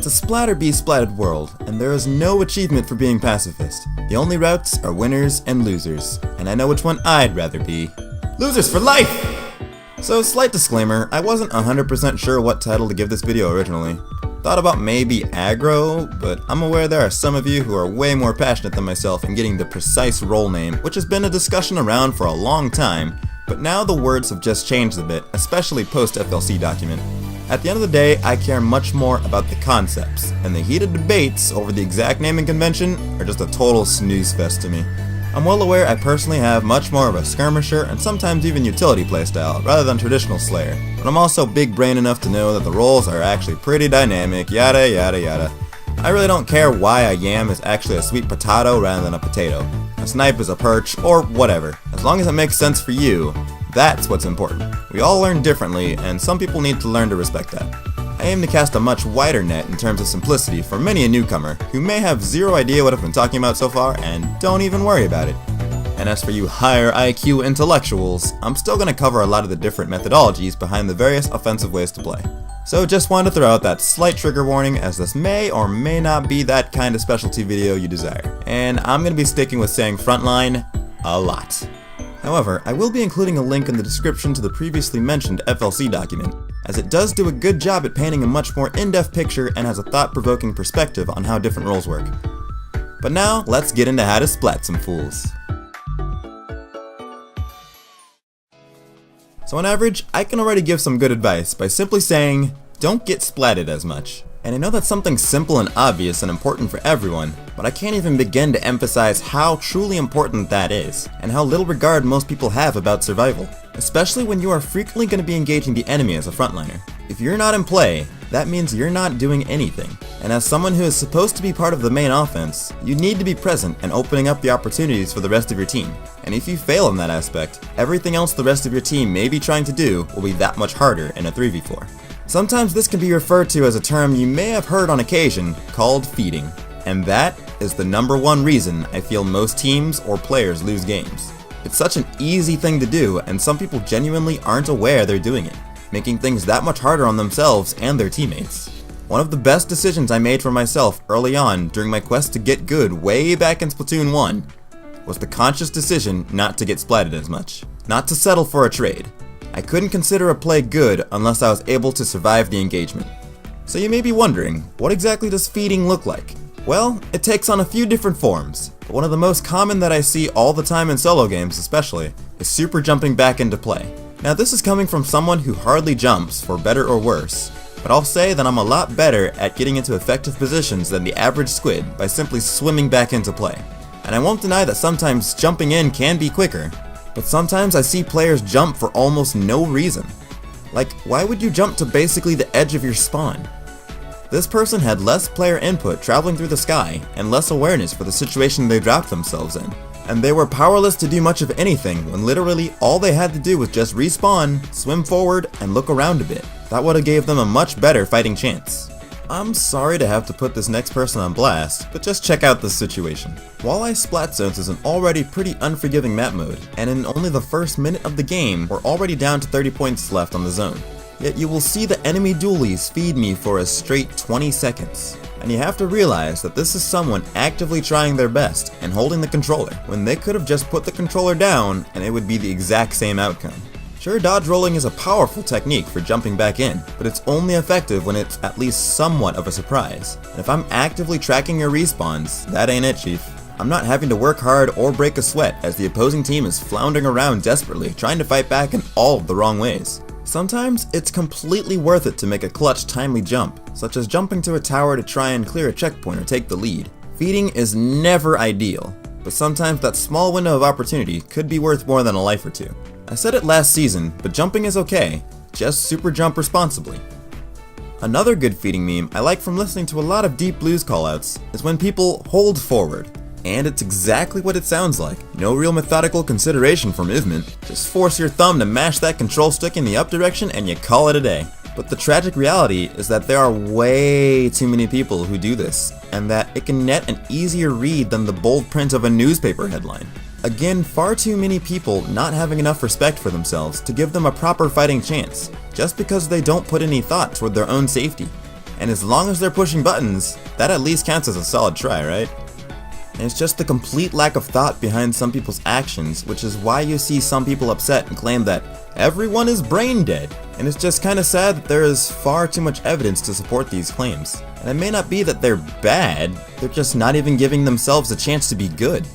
It's a splatter-be-splatted world, and there is no achievement for being pacifist. The only routes are winners and losers, and I know which one I'd rather be. Losers for life! So, slight disclaimer, I wasn't 100% sure what title to give this video originally. Thought about maybe aggro, but I'm aware there are some of you who are way more passionate than myself in getting the precise role name, which has been a discussion around for a long time, but now the words have just changed a bit, especially post-FLC document. At the end of the day, I care much more about the concepts, and the heated debates over the exact naming convention are just a total snooze fest to me. I'm well aware I personally have much more of a skirmisher and sometimes even utility playstyle rather than traditional slayer, but I'm also big brain enough to know that the roles are actually pretty dynamic, yada yada yada. I really don't care why a yam is actually a sweet potato rather than a potato. A snipe is a perch, or whatever. As long as it makes sense for you, that's what's important. We all learn differently, and some people need to learn to respect that. I aim to cast a much wider net in terms of simplicity for many a newcomer who may have zero idea what I've been talking about so far and don't even worry about it. And as for you higher IQ intellectuals, I'm still going to cover a lot of the different methodologies behind the various offensive ways to play. So just wanted to throw out that slight trigger warning, as this may or may not be that kind of specialty video you desire. And I'm going to be sticking with saying Frontline a lot. However, I will be including a link in the description to the previously mentioned FLC document, as it does do a good job at painting a much more in-depth picture and has a thought-provoking perspective on how different roles work. But now, let's get into how to splat some fools. So on average, I can already give some good advice by simply saying, don't get splatted as much. And I know that's something simple and obvious and important for everyone, but I can't even begin to emphasize how truly important that is, and how little regard most people have about survival, especially when you are frequently going to be engaging the enemy as a frontliner. If you're not in play, that means you're not doing anything, and as someone who is supposed to be part of the main offense, you need to be present and opening up the opportunities for the rest of your team. And if you fail in that aspect, everything else the rest of your team may be trying to do will be that much harder in a 3v4. Sometimes this can be referred to as a term you may have heard on occasion called feeding, and that is the #1 reason I feel most teams or players lose games. It's such an easy thing to do, and some people genuinely aren't aware they're doing it, making things that much harder on themselves and their teammates. One of the best decisions I made for myself early on during my quest to get good way back in Splatoon 1 was the conscious decision not to get splatted as much, not to settle for a trade. I couldn't consider a play good unless I was able to survive the engagement. So you may be wondering, what exactly does feeding look like? Well, it takes on a few different forms, but one of the most common that I see all the time in solo games especially, is super jumping back into play. Now this is coming from someone who hardly jumps, for better or worse, but I'll say that I'm a lot better at getting into effective positions than the average squid by simply swimming back into play. And I won't deny that sometimes jumping in can be quicker, but sometimes I see players jump for almost no reason. Like, why would you jump to basically the edge of your spawn? This person had less player input traveling through the sky, and less awareness for the situation they dropped themselves in. And they were powerless to do much of anything when literally all they had to do was just respawn, swim forward, and look around a bit. That would have gave them a much better fighting chance. I'm sorry to have to put this next person on blast, but just check out this situation. Walleye Splat Zones is an already pretty unforgiving map mode, and in only the first minute of the game, we're already down to 30 points left on the zone. Yet you will see the enemy dualies feed me for a straight 20 seconds. And you have to realize that this is someone actively trying their best and holding the controller, when they could have just put the controller down and it would be the exact same outcome. Sure, dodge rolling is a powerful technique for jumping back in, but it's only effective when it's at least somewhat of a surprise. And if I'm actively tracking your respawns, that ain't it, chief. I'm not having to work hard or break a sweat as the opposing team is floundering around desperately trying to fight back in all of the wrong ways. Sometimes it's completely worth it to make a clutch timely jump, such as jumping to a tower to try and clear a checkpoint or take the lead. Feeding is never ideal, but sometimes that small window of opportunity could be worth more than a life or two. I said it last season, but jumping is okay, just super jump responsibly. Another good feeding meme I like from listening to a lot of Deep Blues callouts is when people hold forward. And it's exactly what it sounds like. No real methodical consideration for movement. Just force your thumb to mash that control stick in the up direction and you call it a day. But the tragic reality is that there are way too many people who do this, and that it can net an easier read than the bold print of a newspaper headline. Again, far too many people not having enough respect for themselves to give them a proper fighting chance, just because they don't put any thought toward their own safety. And as long as they're pushing buttons, that at least counts as a solid try, right? And it's just the complete lack of thought behind some people's actions, which is why you see some people upset and claim that everyone is brain dead. And it's just kinda sad that there is far too much evidence to support these claims. And it may not be that they're bad, they're just not even giving themselves a chance to be good.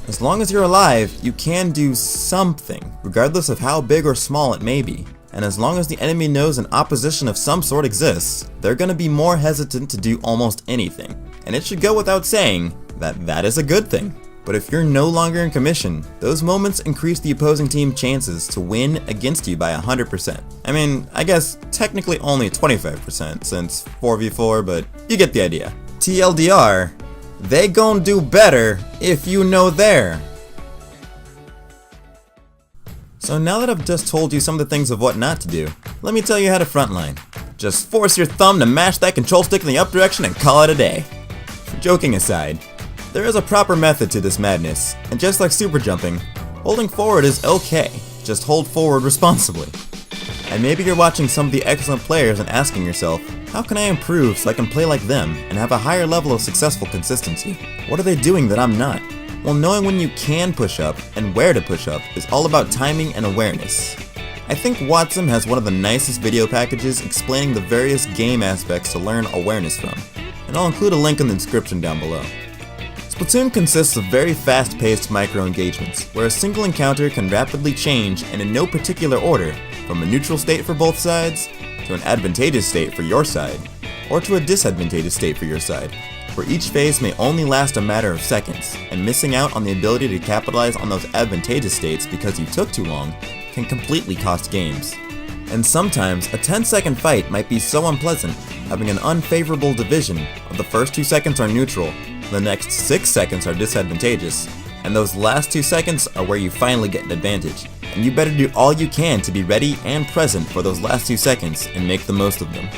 As long as you're alive, you can do something, regardless of how big or small it may be. And as long as the enemy knows an opposition of some sort exists, they're gonna be more hesitant to do almost anything. And it should go without saying that that is a good thing. But if you're no longer in commission, those moments increase the opposing team's chances to win against you by 100%. I mean, I guess technically only 25% since 4v4, but you get the idea. TLDR, they gon' do better if you know there. So now that I've just told you some of the things of what not to do, let me tell you how to frontline. Just force your thumb to mash that control stick in the up direction and call it a day. Joking aside, there is a proper method to this madness, and just like super jumping, holding forward is okay, just hold forward responsibly. And maybe you're watching some of the excellent players and asking yourself, how can I improve so I can play like them and have a higher level of successful consistency? What are they doing that I'm not? Well, knowing when you can push up and where to push up is all about timing and awareness. I think Wadsm has one of the nicest video packages explaining the various game aspects to learn awareness from, and I'll include a link in the description down below. Splatoon consists of very fast-paced micro-engagements, where a single encounter can rapidly change and in no particular order, from a neutral state for both sides, to an advantageous state for your side, or to a disadvantageous state for your side, where each phase may only last a matter of seconds, and missing out on the ability to capitalize on those advantageous states because you took too long can completely cost games. And sometimes, a 10-second fight might be so unpleasant, having an unfavorable division of the first 2 seconds are neutral, the next 6 seconds are disadvantageous, and those last 2 seconds are where you finally get an advantage, and you better do all you can to be ready and present for those last 2 seconds and make the most of them.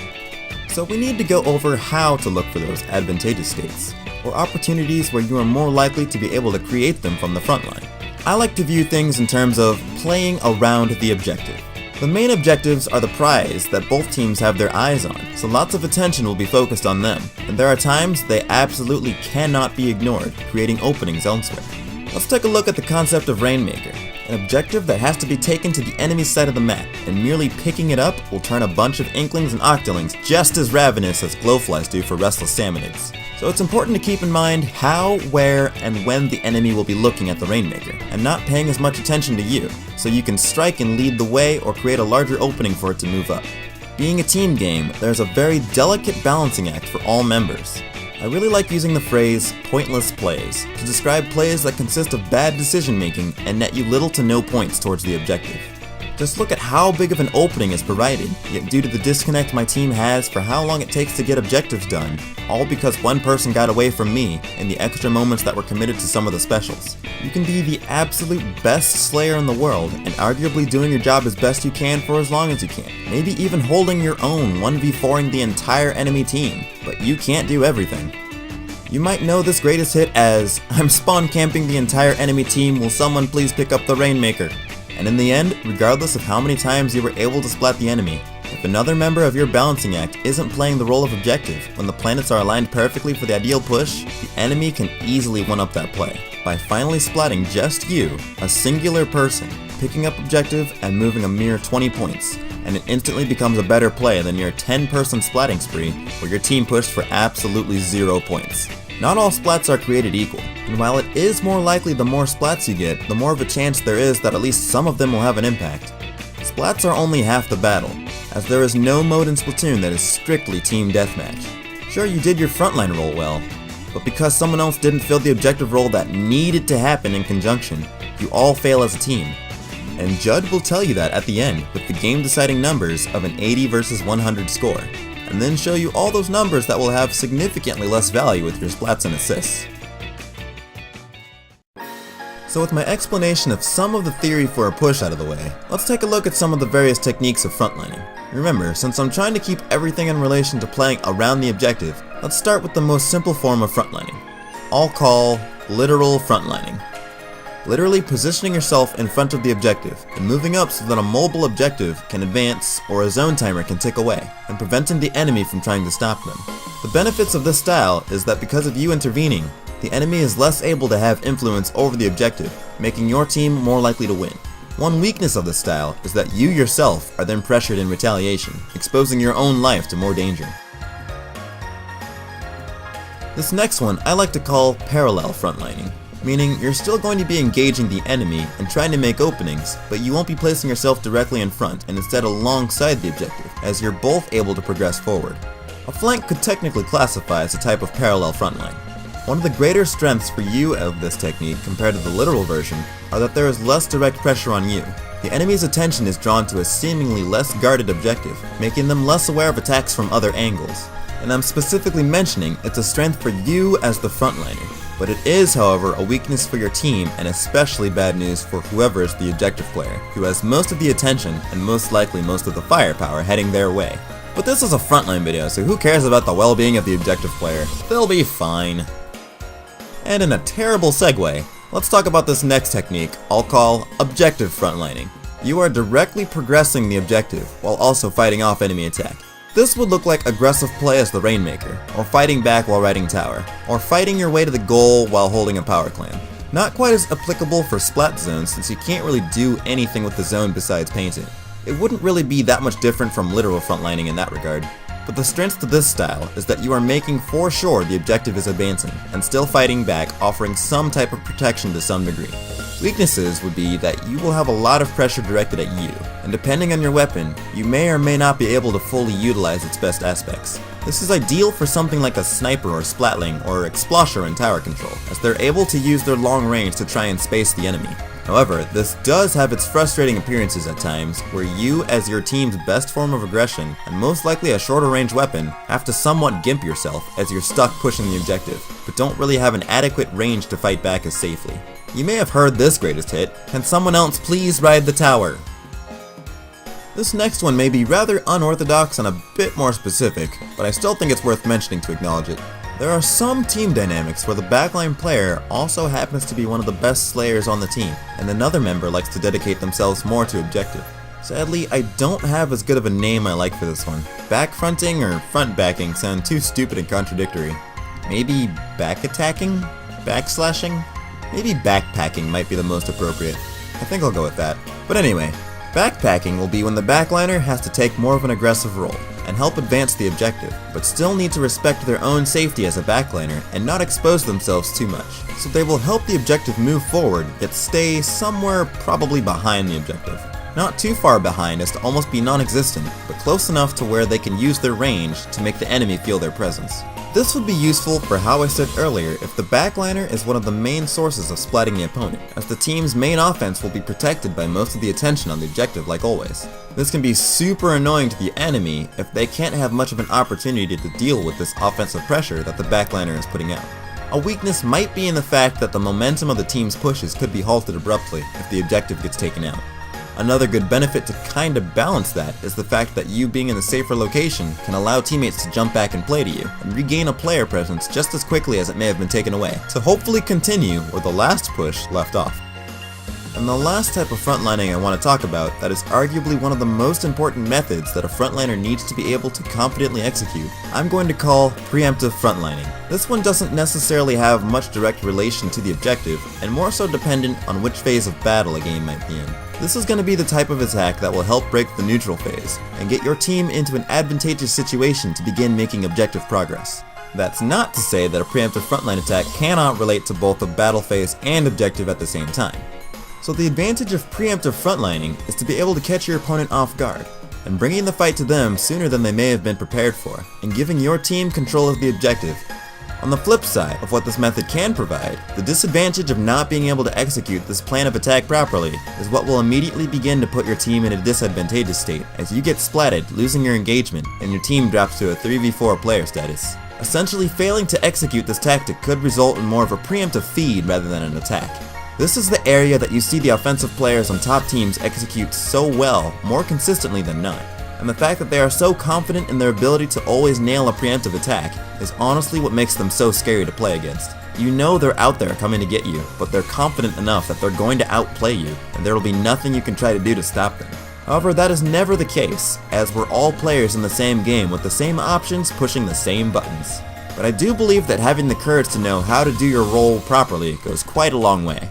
So we need to go over how to look for those advantageous states, or opportunities where you are more likely to be able to create them from the front line. I like to view things in terms of playing around the objective. The main objectives are the prize that both teams have their eyes on, so lots of attention will be focused on them, and there are times they absolutely cannot be ignored, creating openings elsewhere. Let's take a look at the concept of Rainmaker, an objective that has to be taken to the enemy's side of the map, and merely picking it up will turn a bunch of Inklings and Octolings just as ravenous as glowflies do for restless salmonids. So it's important to keep in mind how, where, and when the enemy will be looking at the Rainmaker, and not paying as much attention to you, so you can strike and lead the way or create a larger opening for it to move up. Being a team game, there's a very delicate balancing act for all members. I really like using the phrase pointless plays to describe plays that consist of bad decision making and net you little to no points towards the objective. Just look at how big of an opening is provided, yet due to the disconnect my team has for how long it takes to get objectives done, all because one person got away from me in the extra moments that were committed to some of the specials. You can be the absolute best slayer in the world and arguably doing your job as best you can for as long as you can, maybe even holding your own 1v4ing the entire enemy team, but you can't do everything. You might know this greatest hit as, I'm spawn camping the entire enemy team, will someone please pick up the Rainmaker? And in the end, regardless of how many times you were able to splat the enemy, if another member of your balancing act isn't playing the role of objective when the planets are aligned perfectly for the ideal push, the enemy can easily one-up that play by finally splatting just you, a singular person, picking up objective and moving a mere 20 points, and it instantly becomes a better play than your 10-person splatting spree where your team pushed for absolutely 0 points. Not all splats are created equal, and while it is more likely the more splats you get, the more of a chance there is that at least some of them will have an impact. Splats are only half the battle, as there is no mode in Splatoon that is strictly team deathmatch. Sure, you did your frontline role well, but because someone else didn't fill the objective role that needed to happen in conjunction, you all fail as a team. And Judd will tell you that at the end with the game-deciding numbers of an 80 versus 100 score, and then show you all those numbers that will have significantly less value with your splats and assists. So with my explanation of some of the theory for a push out of the way, let's take a look at some of the various techniques of frontlining. Remember, since I'm trying to keep everything in relation to playing around the objective, let's start with the most simple form of frontlining. I'll call literal frontlining. literally positioning yourself in front of the objective and moving up so that a mobile objective can advance or a zone timer can tick away, and preventing the enemy from trying to stop them. The benefits of this style is that because of you intervening, the enemy is less able to have influence over the objective, making your team more likely to win. One weakness of this style is that you yourself are then pressured in retaliation, exposing your own life to more danger. This next one I like to call parallel frontlining, meaning you're still going to be engaging the enemy and trying to make openings, but you won't be placing yourself directly in front and instead alongside the objective, as you're both able to progress forward. A flank could technically classify as a type of parallel frontline. One of the greater strengths for you of this technique compared to the literal version are that there is less direct pressure on you. The enemy's attention is drawn to a seemingly less guarded objective, making them less aware of attacks from other angles. And I'm specifically mentioning it's a strength for you as the frontliner, but it is, however, a weakness for your team and especially bad news for whoever is the objective player, who has most of the attention and most likely most of the firepower heading their way. But this is a frontline video, so who cares about the well-being of the objective player? They'll be fine. And in a terrible segue, let's talk about this next technique I'll call objective frontlining. You are directly progressing the objective while also fighting off enemy attack. This would look like aggressive play as the Rainmaker, or fighting back while riding tower, or fighting your way to the goal while holding a power clan. Not quite as applicable for splat zones since you can't really do anything with the zone besides paint it. It wouldn't really be that much different from literal frontlining in that regard. But the strength to this style is that you are making for sure the objective is advancing, and still fighting back, offering some type of protection to some degree. Weaknesses would be that you will have a lot of pressure directed at you, and depending on your weapon, you may or may not be able to fully utilize its best aspects. This is ideal for something like a sniper or splatling or explosher in tower control, as they're able to use their long range to try and space the enemy. However, this does have its frustrating appearances at times, where you, as your team's best form of aggression, and most likely a shorter range weapon, have to somewhat gimp yourself as you're stuck pushing the objective, but don't really have an adequate range to fight back as safely. You may have heard this greatest hit: "Can someone else please ride the tower?" This next one may be rather unorthodox and a bit more specific, but I still think it's worth mentioning to acknowledge it. There are some team dynamics where the backline player also happens to be one of the best slayers on the team, and another member likes to dedicate themselves more to objective. Sadly, I don't have as good of a name I like for this one. Backfronting or front backing sound too stupid and contradictory. Maybe back attacking? Backslashing? Maybe backpacking might be the most appropriate. I think I'll go with that. But anyway, backpacking will be when the backliner has to take more of an aggressive role and help advance the objective, but still need to respect their own safety as a backliner and not expose themselves too much. So they will help the objective move forward, yet stay somewhere probably behind the objective. Not too far behind as to almost be non-existent, but close enough to where they can use their range to make the enemy feel their presence. This would be useful for how I said earlier if the backliner is one of the main sources of splatting the opponent, as the team's main offense will be protected by most of the attention on the objective like always. This can be super annoying to the enemy if they can't have much of an opportunity to deal with this offensive pressure that the backliner is putting out. A weakness might be in the fact that the momentum of the team's pushes could be halted abruptly if the objective gets taken out. Another good benefit to kinda balance that is the fact that you being in a safer location can allow teammates to jump back and play to you, and regain a player presence just as quickly as it may have been taken away, to hopefully continue where the last push left off. And the last type of frontlining I want to talk about that is arguably one of the most important methods that a frontliner needs to be able to confidently execute, I'm going to call preemptive frontlining. This one doesn't necessarily have much direct relation to the objective, and more so dependent on which phase of battle a game might be in. This is going to be the type of attack that will help break the neutral phase, and get your team into an advantageous situation to begin making objective progress. That's not to say that a preemptive frontline attack cannot relate to both the battle phase and objective at the same time. So the advantage of preemptive frontlining is to be able to catch your opponent off guard, and bringing the fight to them sooner than they may have been prepared for, and giving your team control of the objective. On the flip side of what this method can provide, the disadvantage of not being able to execute this plan of attack properly is what will immediately begin to put your team in a disadvantageous state as you get splatted, losing your engagement, and your team drops to a 3v4 player status. Essentially, failing to execute this tactic could result in more of a preemptive feed rather than an attack. This is the area that you see the offensive players on top teams execute so well, more consistently than not. And the fact that they are so confident in their ability to always nail a preemptive attack is honestly what makes them so scary to play against. You know they're out there coming to get you, but they're confident enough that they're going to outplay you, and there will be nothing you can try to do to stop them. However, that is never the case, as we're all players in the same game with the same options pushing the same buttons. But I do believe that having the courage to know how to do your role properly goes quite a long way.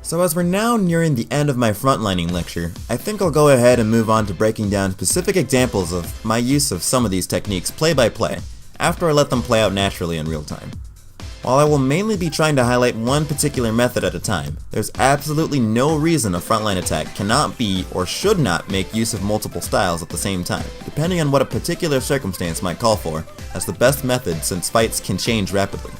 So as we're now nearing the end of my frontlining lecture, I think I'll go ahead and move on to breaking down specific examples of my use of some of these techniques play by play, after I let them play out naturally in real time. While I will mainly be trying to highlight one particular method at a time, there's absolutely no reason a frontline attack cannot be or should not make use of multiple styles at the same time, depending on what a particular circumstance might call for, as the best method since fights can change rapidly.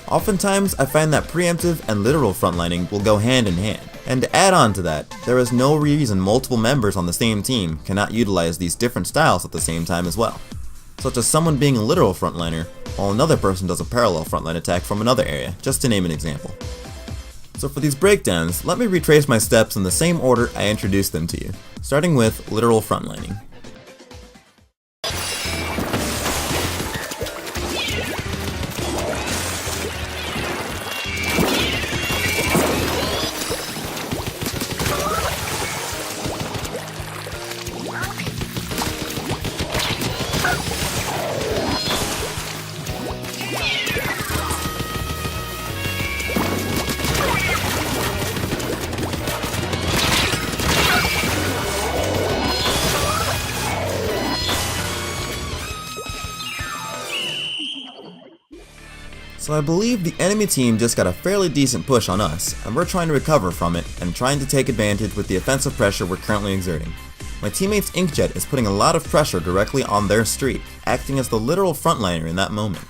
Oftentimes, I find that preemptive and literal frontlining will go hand in hand, and to add on to that, there is no reason multiple members on the same team cannot utilize these different styles at the same time as well, such as someone being a literal frontliner, while another person does a parallel frontline attack from another area, just to name an example. So for these breakdowns, let me retrace my steps in the same order I introduced them to you, starting with literal frontlining. So I believe the enemy team just got a fairly decent push on us, and we're trying to recover from it and trying to take advantage with the offensive pressure we're currently exerting. My teammate's Inkjet is putting a lot of pressure directly on their streak, acting as the literal frontliner in that moment.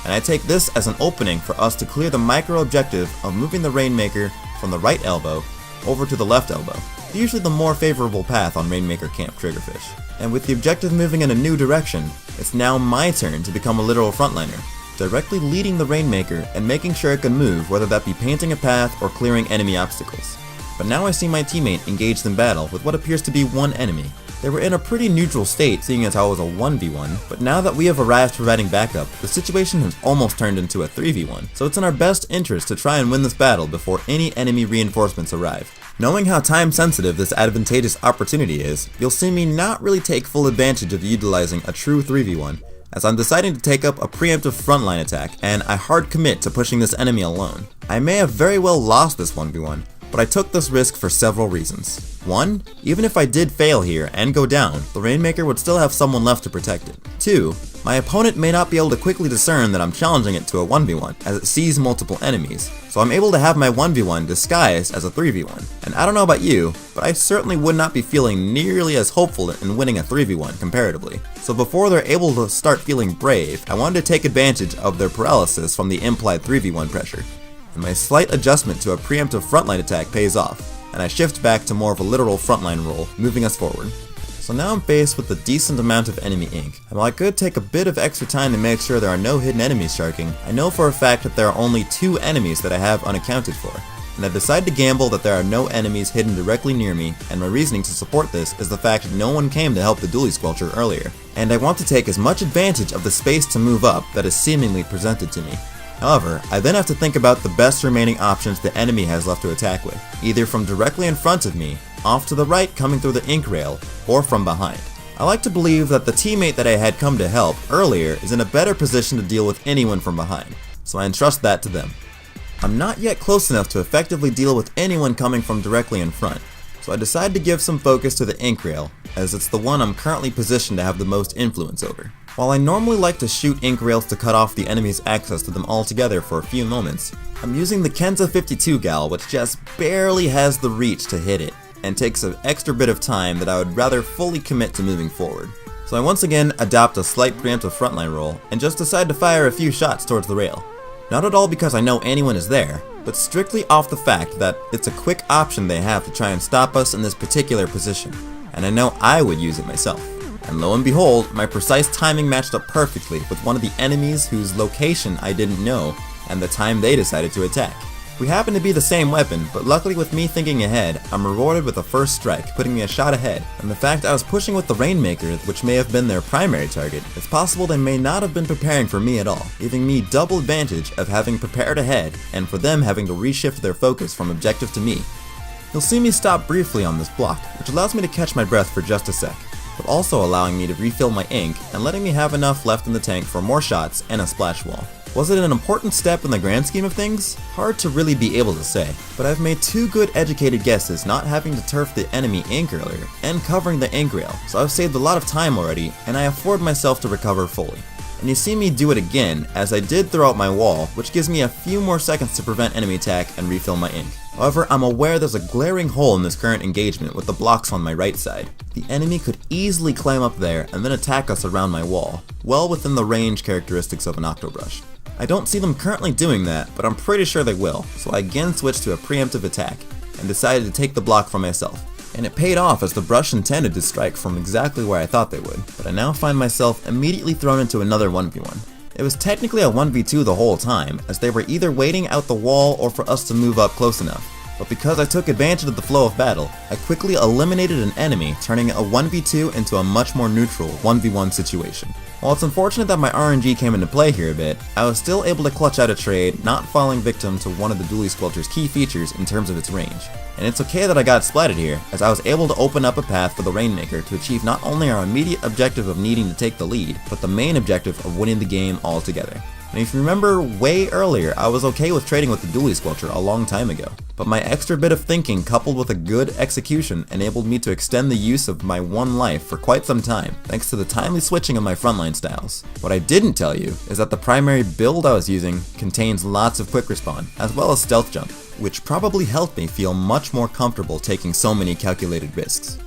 And I take this as an opening for us to clear the micro objective of moving the Rainmaker from the right elbow over to the left elbow, usually the more favorable path on Rainmaker Camp Triggerfish. And with the objective moving in a new direction, it's now my turn to become a literal frontliner, directly leading the Rainmaker and making sure it can move, whether that be painting a path or clearing enemy obstacles. But now I see my teammate engaged in battle with what appears to be one enemy. They were in a pretty neutral state, seeing as how it was a 1v1, but now that we have arrived providing backup, the situation has almost turned into a 3v1, so it's in our best interest to try and win this battle before any enemy reinforcements arrive. Knowing how time sensitive this advantageous opportunity is, you'll see me not really take full advantage of utilizing a true 3v1, as I'm deciding to take up a preemptive frontline attack, and I hard commit to pushing this enemy alone. I may have very well lost this 1v1, but I took this risk for several reasons. 1. Even if I did fail here and go down, the Rainmaker would still have someone left to protect it. 2. My opponent may not be able to quickly discern that I'm challenging it to a 1v1, as it sees multiple enemies, so I'm able to have my 1v1 disguised as a 3v1. And I don't know about you, but I certainly would not be feeling nearly as hopeful in winning a 3v1 comparatively. So before they're able to start feeling brave, I wanted to take advantage of their paralysis from the implied 3v1 pressure. And my slight adjustment to a preemptive frontline attack pays off, and I shift back to more of a literal frontline role, moving us forward. So now I'm faced with a decent amount of enemy ink, and while I could take a bit of extra time to make sure there are no hidden enemies sharking, I know for a fact that there are only 2 enemies that I have unaccounted for, and I decide to gamble that there are no enemies hidden directly near me, and my reasoning to support this is the fact that no one came to help the dually squelcher earlier, and I want to take as much advantage of the space to move up that is seemingly presented to me. However, I then have to think about the best remaining options the enemy has left to attack with, either from directly in front of me, off to the right coming through the ink rail, or from behind. I like to believe that the teammate that I had come to help earlier is in a better position to deal with anyone from behind, so I entrust that to them. I'm not yet close enough to effectively deal with anyone coming from directly in front, so I decide to give some focus to the ink rail, as it's the one I'm currently positioned to have the most influence over. While I normally like to shoot ink rails to cut off the enemy's access to them altogether for a few moments, I'm using the Kenza 52 gal, which just barely has the reach to hit it, and takes an extra bit of time that I would rather fully commit to moving forward. So I once again adopt a slight preemptive frontline roll, and just decide to fire a few shots towards the rail. Not at all because I know anyone is there, but strictly off the fact that it's a quick option they have to try and stop us in this particular position, and I know I would use it myself. And lo and behold, my precise timing matched up perfectly with one of the enemies whose location I didn't know and the time they decided to attack. We happen to be the same weapon, but luckily with me thinking ahead, I'm rewarded with a first strike, putting me a shot ahead, and the fact I was pushing with the Rainmaker, which may have been their primary target, it's possible they may not have been preparing for me at all, giving me double advantage of having prepared ahead, and for them having to reshift their focus from objective to me. You'll see me stop briefly on this block, which allows me to catch my breath for just a sec, but also allowing me to refill my ink and letting me have enough left in the tank for more shots and a splash wall. Was it an important step in the grand scheme of things? Hard to really be able to say, but I've made two good educated guesses not having to turf the enemy ink earlier, and covering the ink rail, so I've saved a lot of time already, and I afford myself to recover fully. And you see me do it again, as I did throw out my wall, which gives me a few more seconds to prevent enemy attack and refill my ink. However, I'm aware there's a glaring hole in this current engagement with the blocks on my right side. The enemy could easily climb up there and then attack us around my wall, well within the range characteristics of an Octobrush. I don't see them currently doing that, but I'm pretty sure they will, so I again switched to a preemptive attack, and decided to take the block for myself. And it paid off as the brush intended to strike from exactly where I thought they would, but I now find myself immediately thrown into another 1v1. It was technically a 1v2 the whole time, as they were either waiting out the wall or for us to move up close enough. But because I took advantage of the flow of battle, I quickly eliminated an enemy, turning a 1v2 into a much more neutral 1v1 situation. While it's unfortunate that my RNG came into play here a bit, I was still able to clutch out a trade, not falling victim to one of the Dually Squelcher's key features in terms of its range. And it's okay that I got splatted here, as I was able to open up a path for the Rainmaker to achieve not only our immediate objective of needing to take the lead, but the main objective of winning the game altogether. And if you remember way earlier, I was okay with trading with the Dually Squelcher a long time ago, but my extra bit of thinking coupled with a good execution enabled me to extend the use of my one life for quite some time, thanks to the timely switching of my frontline styles. What I didn't tell you is that the primary build I was using contains lots of quick respawn, as well as stealth jump, which probably helped me feel much more comfortable taking so many calculated risks.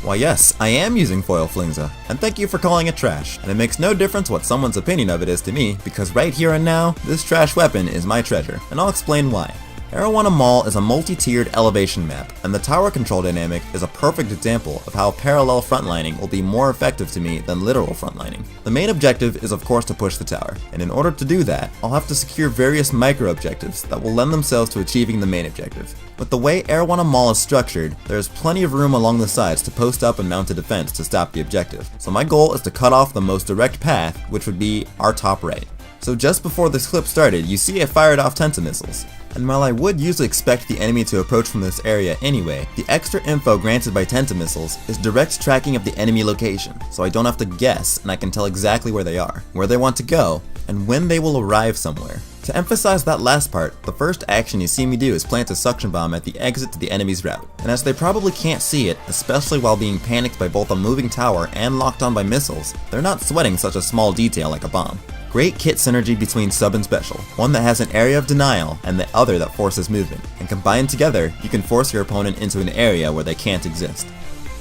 Why yes, I am using Foil Flingza, and thank you for calling it trash, and it makes no difference what someone's opinion of it is to me, because right here and now, this trash weapon is my treasure, and I'll explain why. Arowana Mall is a multi-tiered elevation map, and the tower control dynamic is a perfect example of how parallel frontlining will be more effective to me than literal frontlining. The main objective is of course to push the tower, and in order to do that, I'll have to secure various micro-objectives that will lend themselves to achieving the main objective. With the way Arowana Mall is structured, there is plenty of room along the sides to post up and mount a defense to stop the objective, so my goal is to cut off the most direct path, which would be our top right. So just before this clip started, you see I fired off Tenta missiles. And while I would usually expect the enemy to approach from this area anyway, the extra info granted by Tenta missiles is direct tracking of the enemy location, so I don't have to guess and I can tell exactly where they are, where they want to go, and when they will arrive somewhere. To emphasize that last part, the first action you see me do is plant a suction bomb at the exit to the enemy's route, and as they probably can't see it, especially while being panicked by both a moving tower and locked on by missiles, they're not sweating such a small detail like a bomb. Great kit synergy between sub and special, one that has an area of denial and the other that forces movement, and combined together, you can force your opponent into an area where they can't exist.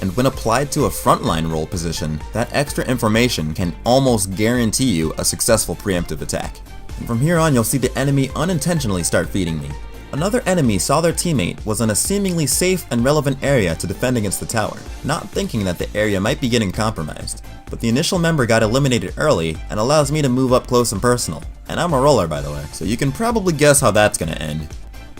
And when applied to a frontline role position, that extra information can almost guarantee you a successful preemptive attack. And from here on, you'll see the enemy unintentionally start feeding me. Another enemy saw their teammate was in a seemingly safe and relevant area to defend against the tower, not thinking that the area might be getting compromised. But the initial member got eliminated early and allows me to move up close and personal. And I'm a roller, by the way, so you can probably guess how that's gonna end.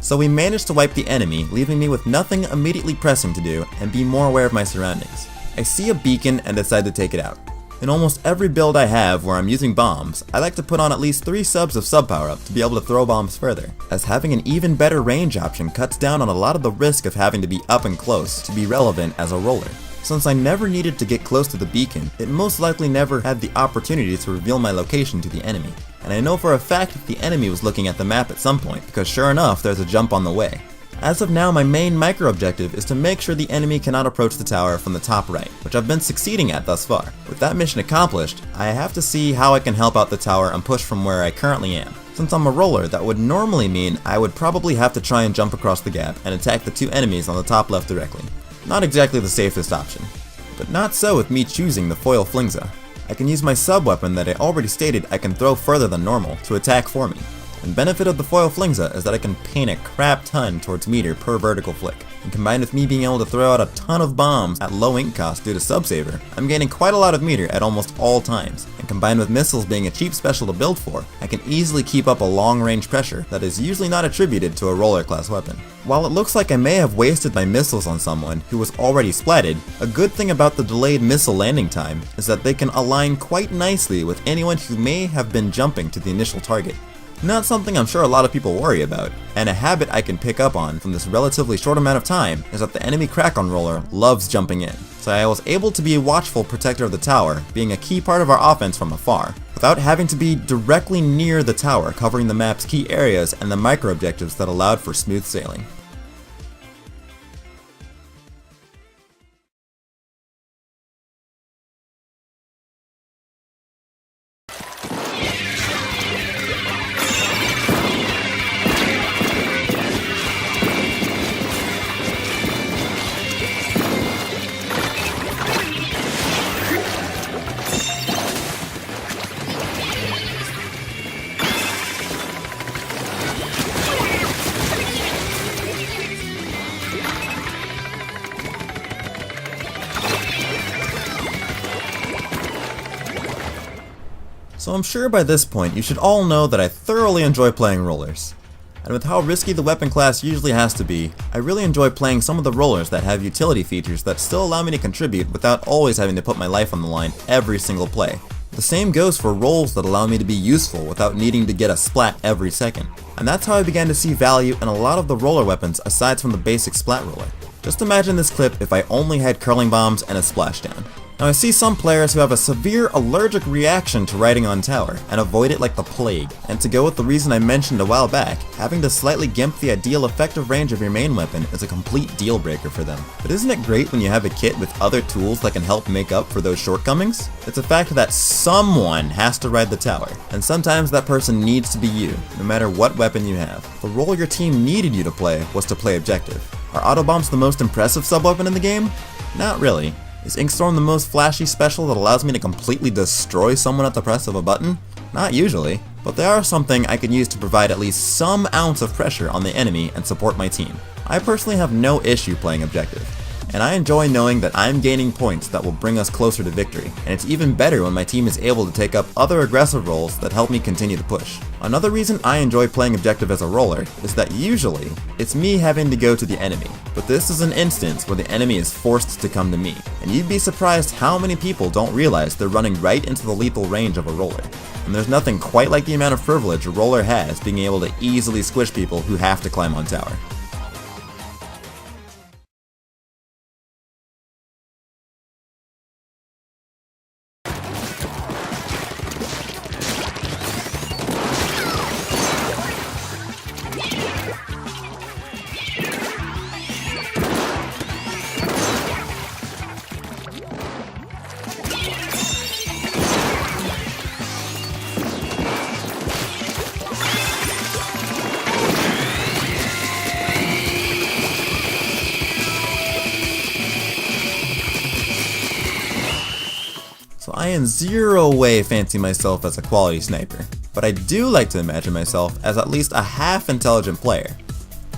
So we managed to wipe the enemy, leaving me with nothing immediately pressing to do and be more aware of my surroundings. I see a beacon and decide to take it out. In almost every build I have where I'm using bombs, I like to put on at least 3 subs of sub power up to be able to throw bombs further, as having an even better range option cuts down on a lot of the risk of having to be up and close to be relevant as a roller. Since I never needed to get close to the beacon, it most likely never had the opportunity to reveal my location to the enemy, and I know for a fact that the enemy was looking at the map at some point, because sure enough, there's a jump on the way. As of now, my main micro objective is to make sure the enemy cannot approach the tower from the top right, which I've been succeeding at thus far. With that mission accomplished, I have to see how I can help out the tower and push from where I currently am. Since I'm a roller, that would normally mean I would probably have to try and jump across the gap and attack the two enemies on the top left directly. Not exactly the safest option. But not so with me choosing the foil flingza. I can use my sub-weapon that I already stated I can throw further than normal to attack for me. And benefit of the foil flingza is that I can paint a crap ton towards meter per vertical flick. And combined with me being able to throw out a ton of bombs at low ink cost due to sub-saver, I'm gaining quite a lot of meter at almost all times. And combined with missiles being a cheap special to build for, I can easily keep up a long-range pressure that is usually not attributed to a roller class weapon. While it looks like I may have wasted my missiles on someone who was already splatted, a good thing about the delayed missile landing time is that they can align quite nicely with anyone who may have been jumping to the initial target. Not something I'm sure a lot of people worry about, and a habit I can pick up on from this relatively short amount of time is that the enemy crack-on roller loves jumping in, so I was able to be a watchful protector of the tower, being a key part of our offense from afar, without having to be directly near the tower covering the map's key areas and the micro-objectives that allowed for smooth sailing. So I'm sure by this point you should all know that I thoroughly enjoy playing rollers. And with how risky the weapon class usually has to be, I really enjoy playing some of the rollers that have utility features that still allow me to contribute without always having to put my life on the line every single play. The same goes for roles that allow me to be useful without needing to get a splat every second. And that's how I began to see value in a lot of the roller weapons aside from the basic splat roller. Just imagine this clip if I only had curling bombs and a splashdown. Now I see some players who have a severe allergic reaction to riding on tower and avoid it like the plague, and to go with the reason I mentioned a while back, having to slightly gimp the ideal effective range of your main weapon is a complete deal breaker for them. But isn't it great when you have a kit with other tools that can help make up for those shortcomings? It's a fact that someone has to ride the tower, and sometimes that person needs to be you, no matter what weapon you have. The role your team needed you to play was to play objective. Are auto bombs the most impressive sub-weapon in the game? Not really. Is Inkstorm the most flashy special that allows me to completely destroy someone at the press of a button? Not usually, but they are something I can use to provide at least some ounce of pressure on the enemy and support my team. I personally have no issue playing objective, and I enjoy knowing that I'm gaining points that will bring us closer to victory, and it's even better when my team is able to take up other aggressive roles that help me continue to push. Another reason I enjoy playing objective as a roller is that usually, it's me having to go to the enemy, but this is an instance where the enemy is forced to come to me, and you'd be surprised how many people don't realize they're running right into the lethal range of a roller. And there's nothing quite like the amount of privilege a roller has being able to easily squish people who have to climb on tower. So I in zero way fancy myself as a quality sniper, but I do like to imagine myself as at least a half-intelligent player.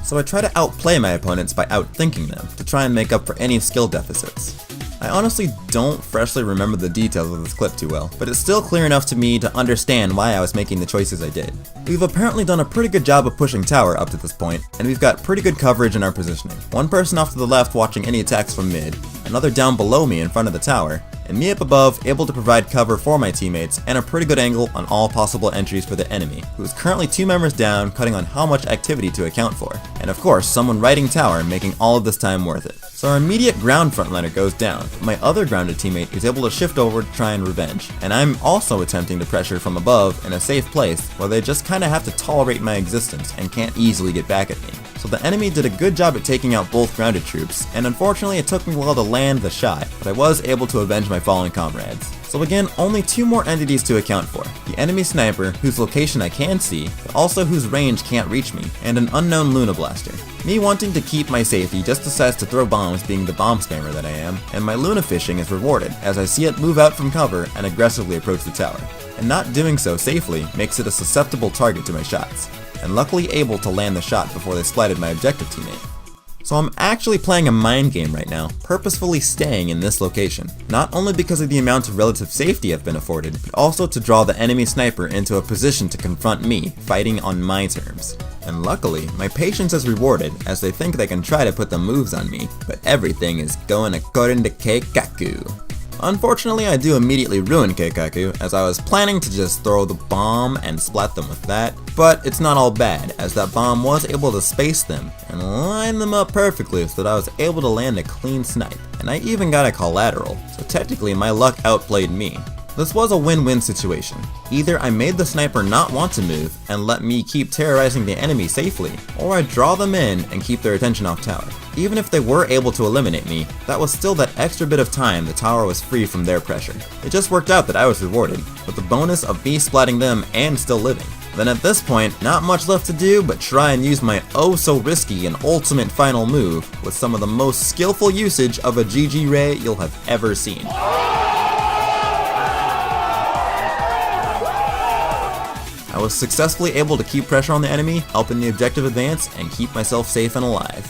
So I try to outplay my opponents by outthinking them to try and make up for any skill deficits. I honestly don't freshly remember the details of this clip too well, but it's still clear enough to me to understand why I was making the choices I did. We've apparently done a pretty good job of pushing tower up to this point, and we've got pretty good coverage in our positioning. One person off to the left watching any attacks from mid, another down below me in front of the tower, and me up above able to provide cover for my teammates and a pretty good angle on all possible entries for the enemy, who is currently 2 members down, cutting on how much activity to account for. And of course, someone riding tower making all of this time worth it. So our immediate ground frontliner goes down, but my other grounded teammate is able to shift over to try and revenge, and I'm also attempting to pressure from above in a safe place where they just kinda have to tolerate my existence and can't easily get back at me. So the enemy did a good job at taking out both grounded troops, and unfortunately it took me a while to land the shot, but I was able to avenge my fallen comrades. So again, only 2 more entities to account for. The enemy sniper, whose location I can see, but also whose range can't reach me, and an unknown Luna Blaster. Me wanting to keep my safety just decides to throw bombs, being the bomb spammer that I am, and my Luna fishing is rewarded as I see it move out from cover and aggressively approach the tower. And not doing so safely makes it a susceptible target to my shots, and luckily able to land the shot before they splatted my objective teammate. So I'm actually playing a mind game right now, purposefully staying in this location, not only because of the amount of relative safety I've been afforded, but also to draw the enemy sniper into a position to confront me, fighting on my terms. And luckily, my patience is rewarded as they think they can try to put the moves on me, but everything is going according to Keikaku. Unfortunately, I do immediately ruin Keikaku, as I was planning to just throw the bomb and splat them with that, but it's not all bad, as that bomb was able to space them and line them up perfectly so that I was able to land a clean snipe, and I even got a collateral, so technically my luck outplayed me. This was a win-win situation. Either I made the sniper not want to move and let me keep terrorizing the enemy safely, or I draw them in and keep their attention off tower. Even if they were able to eliminate me, that was still that extra bit of time the tower was free from their pressure. It just worked out that I was rewarded, with the bonus of me splatting them and still living. Then at this point, not much left to do but try and use my oh so risky and ultimate final move with some of the most skillful usage of a GG Ray you'll have ever seen. I was successfully able to keep pressure on the enemy, helping the objective advance, and keep myself safe and alive.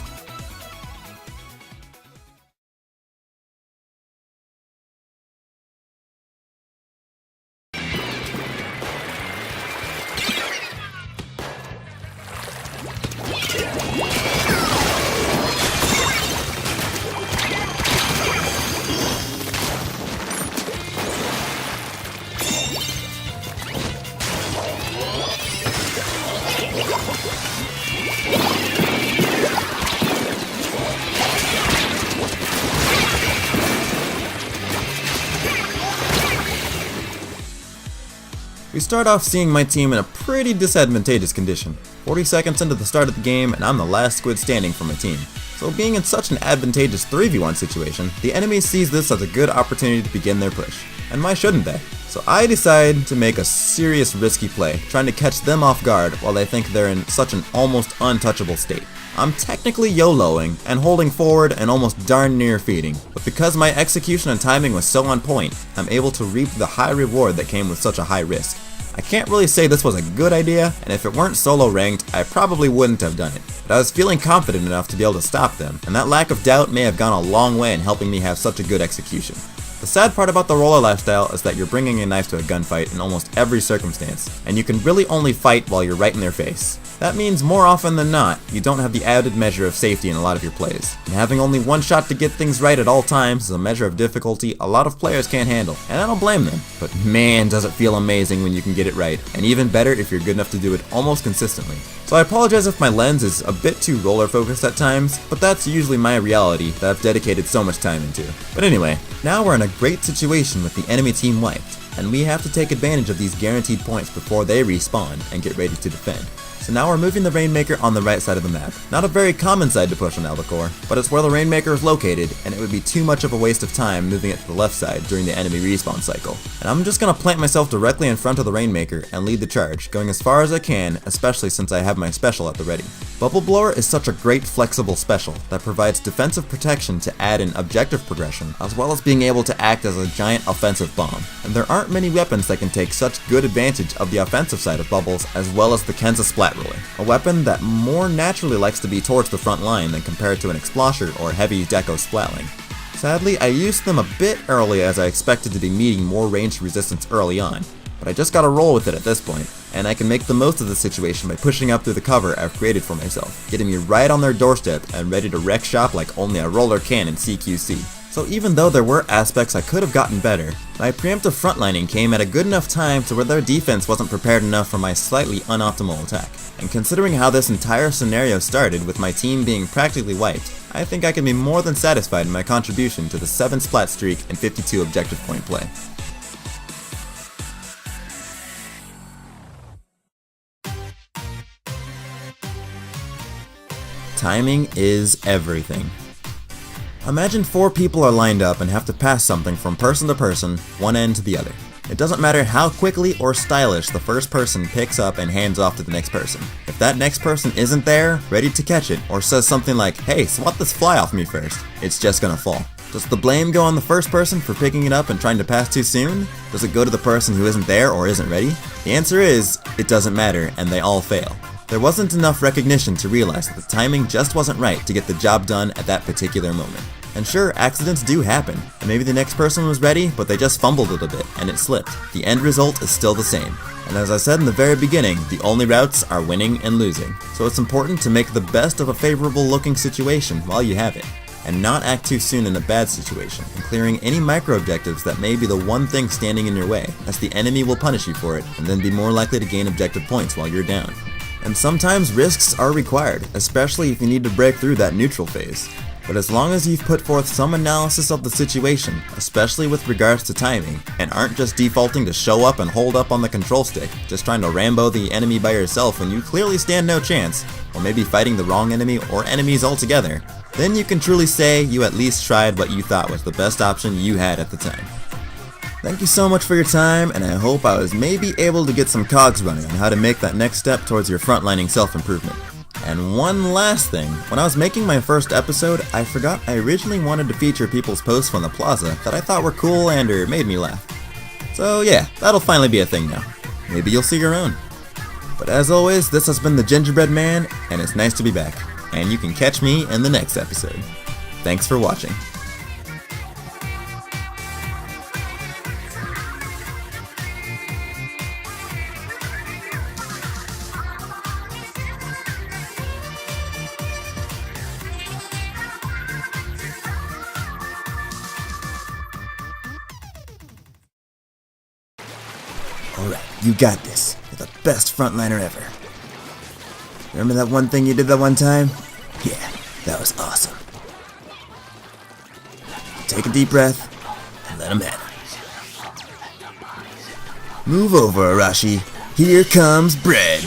We start off seeing my team in a pretty disadvantageous condition. 40 seconds into the start of the game and I'm the last squid standing for my team. So being in such an advantageous 3v1 situation, the enemy sees this as a good opportunity to begin their push. And why shouldn't they? So I decide to make a serious risky play, trying to catch them off guard while they think they're in such an almost untouchable state. I'm technically YOLOing and holding forward and almost darn near feeding, but because my execution and timing was so on point, I'm able to reap the high reward that came with such a high risk. I can't really say this was a good idea, and if it weren't solo ranked, I probably wouldn't have done it. But I was feeling confident enough to be able to stop them, and that lack of doubt may have gone a long way in helping me have such a good execution. The sad part about the roller lifestyle is that you're bringing a knife to a gunfight in almost every circumstance, and you can really only fight while you're right in their face. That means more often than not, you don't have the added measure of safety in a lot of your plays. And having only one shot to get things right at all times is a measure of difficulty a lot of players can't handle, and I don't blame them. But man, does it feel amazing when you can get it right, and even better if you're good enough to do it almost consistently. So I apologize if my lens is a bit too roller focused at times, but that's usually my reality that I've dedicated so much time into. But anyway, now we're in a great situation with the enemy team wiped, and we have to take advantage of these guaranteed points before they respawn and get ready to defend. So now we're moving the Rainmaker on the right side of the map. Not a very common side to push on Albacore, but it's where the Rainmaker is located, and it would be too much of a waste of time moving it to the left side during the enemy respawn cycle. And I'm just gonna plant myself directly in front of the Rainmaker and lead the charge, going as far as I can, especially since I have my special at the ready. Bubble Blower is such a great flexible special that provides defensive protection to add in objective progression, as well as being able to act as a giant offensive bomb. And there aren't many weapons that can take such good advantage of the offensive side of Bubbles, as well as the Kenza Splat Roller, a weapon that more naturally likes to be towards the front line than compared to an Explosher or heavy Deco Splatling. Sadly, I used them a bit early as I expected to be meeting more ranged resistance early on, but I just gotta roll with it at this point, and I can make the most of the situation by pushing up through the cover I've created for myself, getting me right on their doorstep and ready to wreck shop like only a roller can in CQC. So even though there were aspects I could have gotten better, my preemptive frontlining came at a good enough time to where their defense wasn't prepared enough for my slightly unoptimal attack. And considering how this entire scenario started with my team being practically wiped, I think I can be more than satisfied in my contribution to the 7 splat streak and 52 objective point play. Timing is everything. Imagine 4 people are lined up and have to pass something from person to person, one end to the other. It doesn't matter how quickly or stylish the first person picks up and hands off to the next person. If that next person isn't there, ready to catch it, or says something like, "Hey, swat this fly off me first," it's just gonna fall. Does the blame go on the first person for picking it up and trying to pass too soon? Does it go to the person who isn't there or isn't ready? The answer is, it doesn't matter, and they all fail. There wasn't enough recognition to realize that the timing just wasn't right to get the job done at that particular moment. And sure, accidents do happen, and maybe the next person was ready, but they just fumbled it a bit, and it slipped. The end result is still the same. And as I said in the very beginning, the only routes are winning and losing. So it's important to make the best of a favorable looking situation while you have it, and not act too soon in a bad situation, and clearing any micro-objectives that may be the one thing standing in your way, as the enemy will punish you for it, and then be more likely to gain objective points while you're down. And sometimes risks are required, especially if you need to break through that neutral phase. But as long as you've put forth some analysis of the situation, especially with regards to timing, and aren't just defaulting to show up and hold up on the control stick, just trying to Rambo the enemy by yourself when you clearly stand no chance, or maybe fighting the wrong enemy or enemies altogether, then you can truly say you at least tried what you thought was the best option you had at the time. Thank you so much for your time, and I hope I was maybe able to get some cogs running on how to make that next step towards your frontlining self-improvement. And one last thing, when I was making my first episode, I forgot I originally wanted to feature people's posts from the plaza that I thought were cool and or made me laugh. So yeah, that'll finally be a thing now. Maybe you'll see your own. But as always, this has been the Gingerbread Man, and it's nice to be back. And you can catch me in the next episode. Thanks for watching. Alright, you got this. You're the best frontliner ever. Remember that one thing you did that one time? Yeah, that was awesome. Take a deep breath, and let him have it. Move over, Arashi. Here comes bread.